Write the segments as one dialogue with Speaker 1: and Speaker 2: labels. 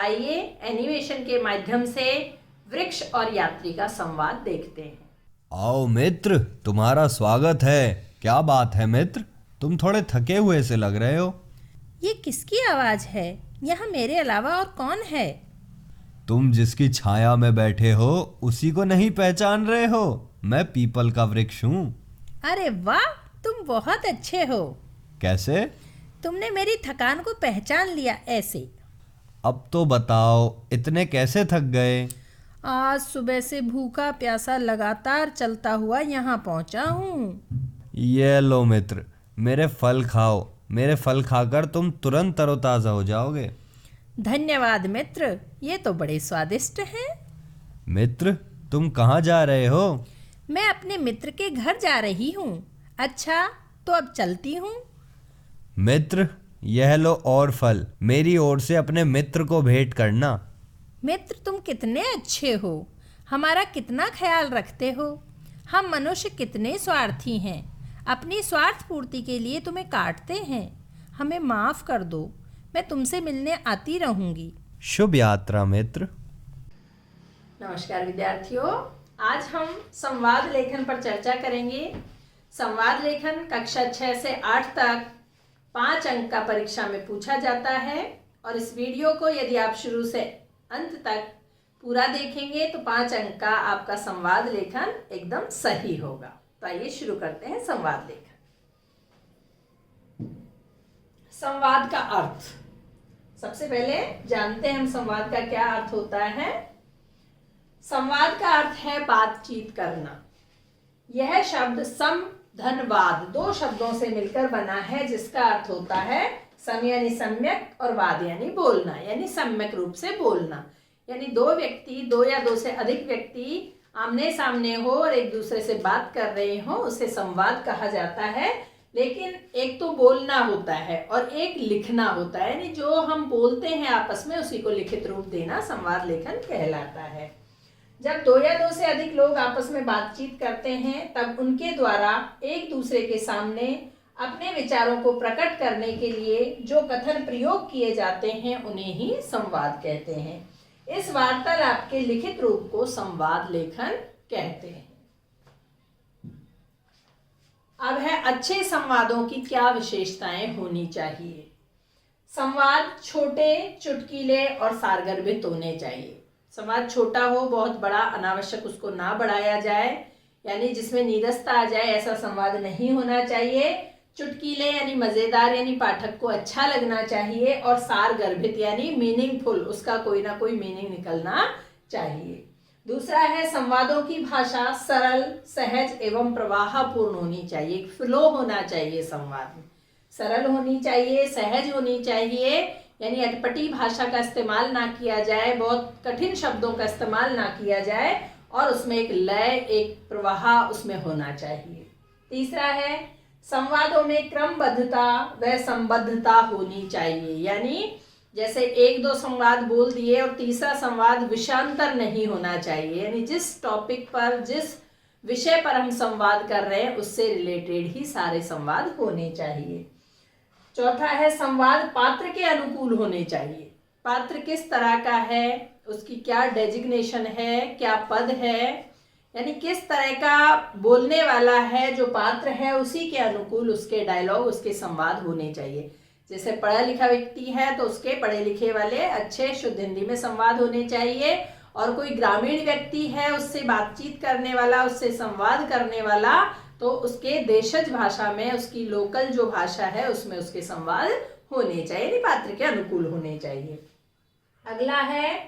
Speaker 1: आइए एनिमेशन के माध्यम से वृक्ष और यात्री का संवाद देखते हैं।
Speaker 2: आओ मित्र, तुम्हारा स्वागत है। क्या बात है मित्र, तुम थोड़े थके हुए से लग रहे हो।
Speaker 3: ये किसकी आवाज है? यहाँ मेरे अलावा और कौन है?
Speaker 2: तुम जिसकी छाया में बैठे हो उसी को नहीं पहचान रहे हो? मैं पीपल का वृक्ष हूँ।
Speaker 3: अरे वाह, तुम बहुत अच्छे हो।
Speaker 2: कैसे?
Speaker 3: तुमने मेरी थकान को पहचान लिया ऐसे।
Speaker 2: अब तो बताओ, इतने कैसे थक गए?
Speaker 3: आज सुबह से भूखा प्यासा लगातार चलता हुआ यहाँ पहुँचा हूँ।
Speaker 2: ये लो मित्र, मेरे फल खाओ। मेरे फल खाकर तुम तुरंत तरोताज़ा हो जाओगे।
Speaker 3: धन्यवाद मित्र, ये तो बड़े स्वादिष्ट हैं।
Speaker 2: मित्र, तुम कहाँ जा रहे हो?
Speaker 3: मैं अपने मित्र के घर जा रही हूँ। अच्छा, तो अब चलती हूँ।
Speaker 2: मित्र, यह लो और फल, मेरी ओर से अपने मित्र को भेंट करना।
Speaker 3: मित्र, तुम कितने अच्छे हो, हमारा कितना ख्याल रखते हो। हम मनुष्य कितने स्वार्थी हैं, अपनी स्वार्थ पूर्ति के लिए तुम्हें काटते हैं। हमें माफ़ कर दो, मैं तुमसे मिलने आती रहूँगी।
Speaker 2: शुभ यात्रा मित्र।
Speaker 1: नमस्कार विद्यार्थियों, आज हम संवाद लेखन पर चर्चा करेंगे। संवाद लेखन कक्षा 6 से 8 तक 5 अंक का परीक्षा में पूछा जाता है और इस वीडियो को यदि आप शुरू से अंत तक पूरा देखेंगे तो 5 अंक का आपका संवाद लेखन एकदम सही होगा। तो आइए शुरू करते हैं संवाद लेखन। संवाद का अर्थ सबसे पहले जानते हैं हम संवाद का क्या अर्थ होता है। संवाद का अर्थ है बातचीत करना। यह शब्द सम धनवाद 2 शब्दों से मिलकर बना है, जिसका अर्थ होता है सम यानी सम्यक और वाद यानी बोलना, यानी सम्यक रूप से बोलना। यानी 2 व्यक्ति, 2 या 2 से अधिक व्यक्ति आमने सामने हो और एक दूसरे से बात कर रहे हो, उसे संवाद कहा जाता है। लेकिन एक तो बोलना होता है और एक लिखना होता है, यानी जो हम बोलते हैं आपस में उसी को लिखित रूप देना संवाद लेखन कहलाता है। जब 2 या 2 से अधिक लोग आपस में बातचीत करते हैं तब उनके द्वारा एक दूसरे के सामने अपने विचारों को प्रकट करने के लिए जो कथन प्रयोग किए जाते हैं उन्हें ही संवाद कहते हैं। इस वार्तालाप के लिखित रूप को संवाद लेखन कहते हैं। अब है अच्छे संवादों की क्या विशेषताएं होनी चाहिए। संवाद छोटे, चुटकीले और सारगर्भित होने चाहिए। संवाद छोटा हो, बहुत बड़ा अनावश्यक उसको ना बढ़ाया जाए, यानी जिसमें नीरसता आ जाए ऐसा संवाद नहीं होना चाहिए। चुटकीले यानी मज़ेदार, यानी पाठक को अच्छा लगना चाहिए। और सार गर्भित यानी मीनिंगफुल, उसका कोई ना कोई मीनिंग निकलना चाहिए। दूसरा है संवादों की भाषा सरल, सहज एवं प्रवाहपूर्ण होनी चाहिए। फ्लो होना चाहिए संवाद में, सरल होनी चाहिए, सहज होनी चाहिए, यानी अटपटी भाषा का इस्तेमाल ना किया जाए, बहुत कठिन शब्दों का इस्तेमाल ना किया जाए और उसमें एक लय, एक प्रवाह उसमें होना चाहिए। तीसरा है संवादों में क्रमबद्धता व संबद्धता होनी चाहिए, यानी जैसे 1-2 संवाद बोल दिए और तीसरा संवाद विषयांतर नहीं होना चाहिए, यानी जिस टॉपिक पर, जिस विषय पर हम संवाद कर रहे हैं उससे रिलेटेड ही सारे संवाद होने चाहिए। चौथा है संवाद पात्र के अनुकूल होने चाहिए। पात्र किस तरह का है, उसकी क्या डेजिग्नेशन है, क्या पद है, यानी किस तरह का बोलने वाला है, जो पात्र है उसी के अनुकूल उसके डायलॉग, उसके संवाद होने चाहिए। जैसे पढ़ा लिखा व्यक्ति है तो उसके पढ़े लिखे वाले अच्छे शुद्ध हिंदी में संवाद होने चाहिए, और कोई ग्रामीण व्यक्ति है उससे बातचीत करने वाला, उससे संवाद करने वाला, तो उसके देशज भाषा में, उसकी लोकल जो भाषा है उसमें उसके संवाद होने चाहिए, यानी पात्र के अनुकूल होने चाहिए। अगला है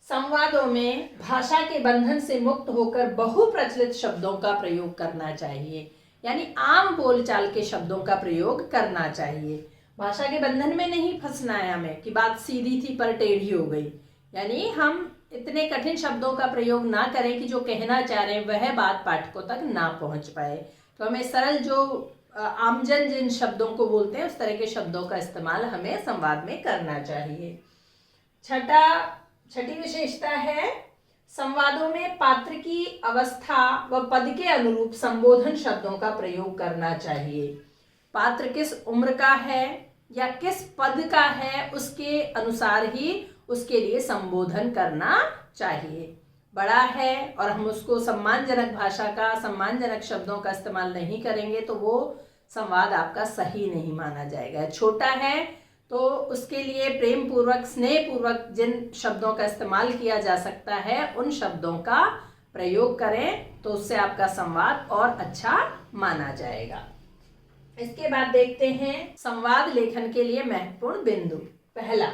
Speaker 1: संवादों में भाषा के बंधन से मुक्त होकर बहुप्रचलित शब्दों का प्रयोग करना चाहिए, यानी आम बोलचाल के शब्दों का प्रयोग करना चाहिए। भाषा के बंधन में नहीं फंसना है हमें कि बात सीधी थी पर टेढ़ी हो गई, यानी हम इतने कठिन शब्दों का प्रयोग ना करें कि जो कहना चाह रहे हैं वह बात पाठकों तक ना पहुंच पाए। तो हमें सरल, जो आमजन जिन शब्दों को बोलते हैं उस तरह के शब्दों का इस्तेमाल हमें संवाद में करना चाहिए। छठी विशेषता है संवादों में पात्र की अवस्था व पद के अनुरूप संबोधन शब्दों का प्रयोग करना चाहिए। पात्र किस उम्र का है या किस पद का है उसके अनुसार ही उसके लिए संबोधन करना चाहिए। बड़ा है और हम उसको सम्मानजनक भाषा का, सम्मानजनक शब्दों का इस्तेमाल नहीं करेंगे तो वो संवाद आपका सही नहीं माना जाएगा। छोटा है तो उसके लिए प्रेम पूर्वक, स्नेह पूर्वक जिन शब्दों का इस्तेमाल किया जा सकता है उन शब्दों का प्रयोग करें तो उससे आपका संवाद और अच्छा माना जाएगा। इसके बाद देखते हैं संवाद लेखन के लिए महत्वपूर्ण बिंदु। पहला,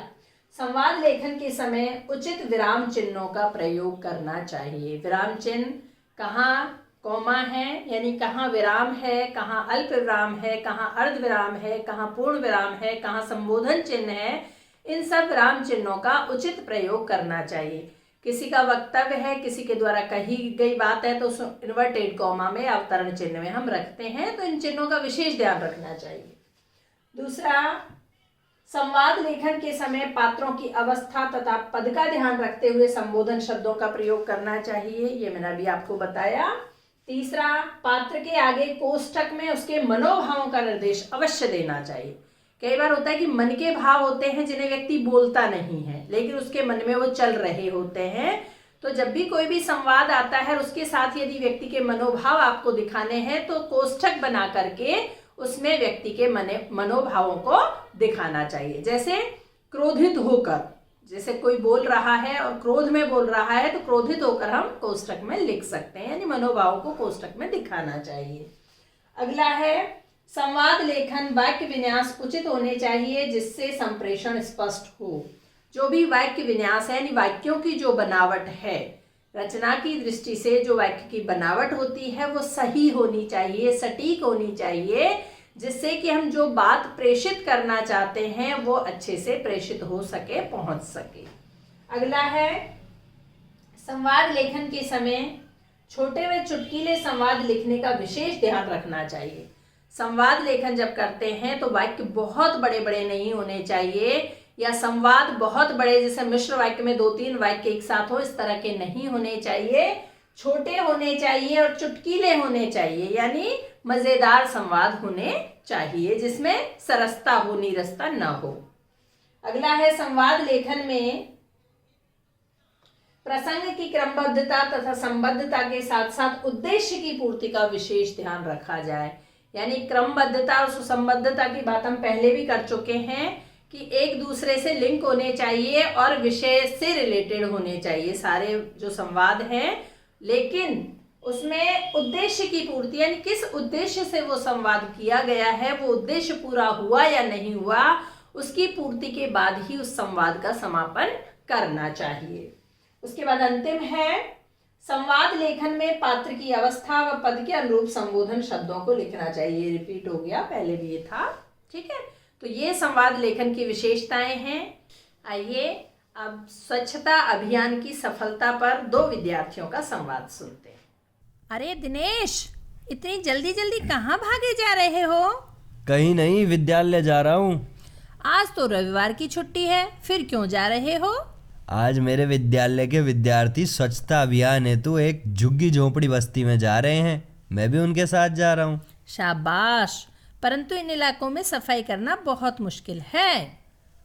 Speaker 1: संवाद लेखन के समय उचित विराम चिन्हों का प्रयोग करना चाहिए। विराम चिन्ह कहाँ कॉमा है, यानी कहाँ विराम है, कहाँ अल्प विराम है, कहाँ अर्ध विराम है, कहाँ पूर्ण विराम है, कहाँ संबोधन चिन्ह है, इन सब विराम चिन्हों का उचित प्रयोग करना चाहिए। किसी का वक्तव्य है, किसी के द्वारा कही गई बात है तो उस इन्वर्टेड कॉमा में, अवतरण चिन्ह में हम रखते हैं, तो इन चिन्हों का विशेष ध्यान रखना चाहिए। दूसरा, संवाद लेखन के समय पात्रों की अवस्था तथा पद का ध्यान रखते हुए संबोधन शब्दों का प्रयोग करना चाहिए, ये मैंने अभी आपको बताया। तीसरा, पात्र के आगे कोष्ठक में उसके मनोभावों का निर्देश अवश्य देना चाहिए। कई बार होता है कि मन के भाव होते हैं जिन्हें व्यक्ति बोलता नहीं है लेकिन उसके मन में वो चल रहे होते हैं, तो जब भी कोई भी संवाद आता है उसके साथ यदि व्यक्ति के मनोभाव आपको दिखाने हैं तो कोष्ठक बना करके उसमें व्यक्ति के मनोभावों को दिखाना चाहिए। जैसे क्रोधित होकर, जैसे कोई बोल रहा है और क्रोध में बोल रहा है तो क्रोधित होकर हम कोष्ठक में लिख सकते हैं, यानी मनोभावों को कोष्ठक में दिखाना चाहिए। अगला है संवाद लेखन वाक्य विन्यास उचित होने चाहिए जिससे संप्रेषण स्पष्ट हो। जो भी वाक्य विन्यास है यानी वाक्यों की जो बनावट है, रचना की दृष्टि से जो वाक्य की बनावट होती है वो सही होनी चाहिए, सटीक होनी चाहिए, जिससे कि हम जो बात प्रेषित करना चाहते हैं वो अच्छे से प्रेषित हो सके, पहुंच सके। अगला है संवाद लेखन के समय छोटे व चुटकीले संवाद लिखने का विशेष ध्यान रखना चाहिए। संवाद लेखन जब करते हैं तो वाक्य बहुत बड़े बड़े नहीं होने चाहिए, या संवाद बहुत बड़े जैसे मिश्र वाक्य में 2-3 वाक्य एक साथ हो, इस तरह के नहीं होने चाहिए। छोटे होने चाहिए और चुटकीले होने चाहिए, यानी मजेदार संवाद होने चाहिए जिसमें सरसता हो, नीरसता न हो। अगला है संवाद लेखन में प्रसंग की क्रमबद्धता तथा संबद्धता के साथ साथ उद्देश्य की पूर्ति का विशेष ध्यान रखा जाए। यानी क्रमबद्धता और सुसंबद्धता की बात हम पहले भी कर चुके हैं कि एक दूसरे से लिंक होने चाहिए और विषय से रिलेटेड होने चाहिए सारे जो संवाद हैं, लेकिन उसमें उद्देश्य की पूर्ति यानी किस उद्देश्य से वो संवाद किया गया है, वो उद्देश्य पूरा हुआ या नहीं हुआ, उसकी पूर्ति के बाद ही उस संवाद का समापन करना चाहिए। उसके बाद अंतिम है संवाद लेखन में पात्र की अवस्था व पद के अनुरूप संबोधन शब्दों को लिखना चाहिए। रिपीट हो गया, पहले भी ये था, ठीक है। तो ये संवाद लेखन की विशेषताएं हैं। आइए अब स्वच्छता अभियान की सफलता पर 2 विद्यार्थियों का संवाद सुनते हैं।
Speaker 3: अरे दिनेश, इतनी जल्दी जल्दी कहाँ भागे जा रहे हो?
Speaker 2: कहीं नहीं, विद्यालय जा रहा हूँ।
Speaker 3: आज तो रविवार की छुट्टी है, फिर क्यों जा रहे हो?
Speaker 2: आज मेरे विद्यालय के विद्यार्थी स्वच्छता अभियान हेतु एक झुग्गी झोपड़ी बस्ती में जा रहे हैं, मैं भी उनके साथ जा रहा हूँ।
Speaker 3: शाबाश, परंतु इन इलाकों में सफाई करना बहुत मुश्किल है।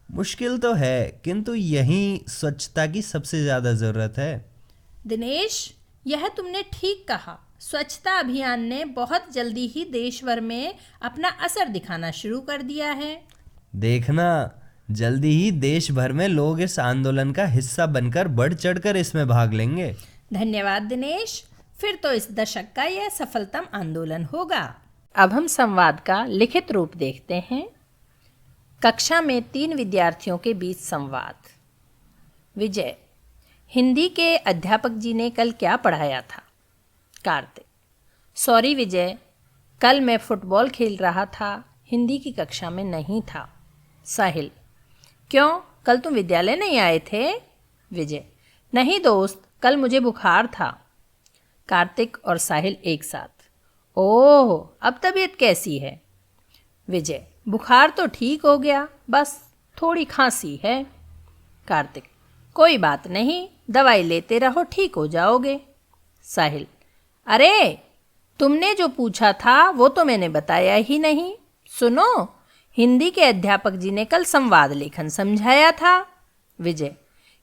Speaker 2: मुश्किल तो है, किंतु यहीं स्वच्छता की सबसे ज़्यादा ज़रूरत है।
Speaker 3: दिनेश, यह तुमने ठीक कहा। स्वच्छता अभियान ने बहुत जल्दी ही देश भर में अपना असर दिखाना शुरू कर दिया है।
Speaker 2: देखना, जल्दी ही देश भर में लोग इस आंदोलन का हिस्सा बनकर बढ़ चढ़कर इसमें भाग लेंगे।
Speaker 3: धन्यवाद दिनेश, फिर तो इस दशक का यह सफलतम आंदोलन होगा। अब हम संवाद का लिखित रूप देखते हैं। कक्षा में 3 विद्यार्थियों के बीच संवाद। विजय, हिंदी के अध्यापक जी ने कल क्या पढ़ाया था? कार्तिक, सॉरी विजय, कल मैं फुटबॉल खेल रहा था, हिंदी की कक्षा में नहीं था। साहिल, क्यों, कल तुम विद्यालय नहीं आए थे? विजय, नहीं दोस्त, कल मुझे बुखार था। कार्तिक और साहिल एक साथ, ओह, अब तबीयत कैसी है? विजय, बुखार तो ठीक हो गया, बस थोड़ी खांसी है। कार्तिक, कोई बात नहीं, दवाई लेते रहो, ठीक हो जाओगे। साहिल, अरे तुमने जो पूछा था वो तो मैंने बताया ही नहीं। सुनो, हिंदी के अध्यापक जी ने कल संवाद लेखन समझाया था। विजय,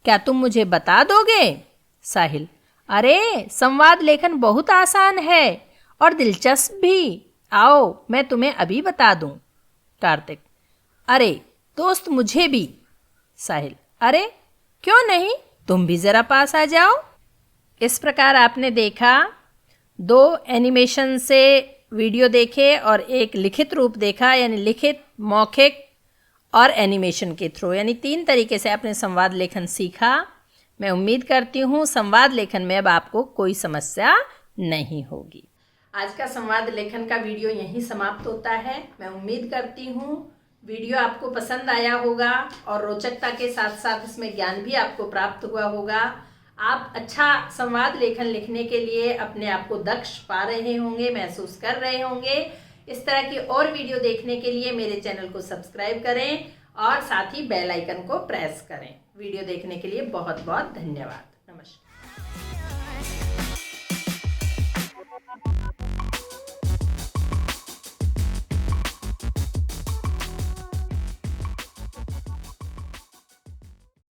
Speaker 3: क्या तुम मुझे बता दोगे? साहिल, अरे संवाद लेखन बहुत आसान है और दिलचस्प भी। आओ मैं तुम्हें अभी बता दूं। कार्तिक, अरे दोस्त मुझे भी। साहिल, अरे क्यों नहीं, तुम भी ज़रा पास आ जाओ। इस प्रकार आपने देखा 2 एनिमेशन से वीडियो देखे और एक लिखित रूप देखा, यानी लिखित, मौखिक और एनिमेशन के थ्रू, यानी 3 तरीके से आपने संवाद लेखन सीखा। मैं उम्मीद करती हूँ संवाद लेखन में अब आपको कोई समस्या नहीं होगी।
Speaker 1: आज का संवाद लेखन का वीडियो यहीं समाप्त होता है। मैं उम्मीद करती हूँ वीडियो आपको पसंद आया होगा और रोचकता के साथ साथ इसमें ज्ञान भी आपको प्राप्त हुआ होगा। आप अच्छा संवाद लेखन लिखने के लिए अपने आप को दक्ष पा रहे होंगे, महसूस कर रहे होंगे। इस तरह की और वीडियो देखने के लिए मेरे चैनल को सब्सक्राइब करें और साथ ही बेल आइकन को प्रेस करें। वीडियो देखने के लिए बहुत बहुत धन्यवाद।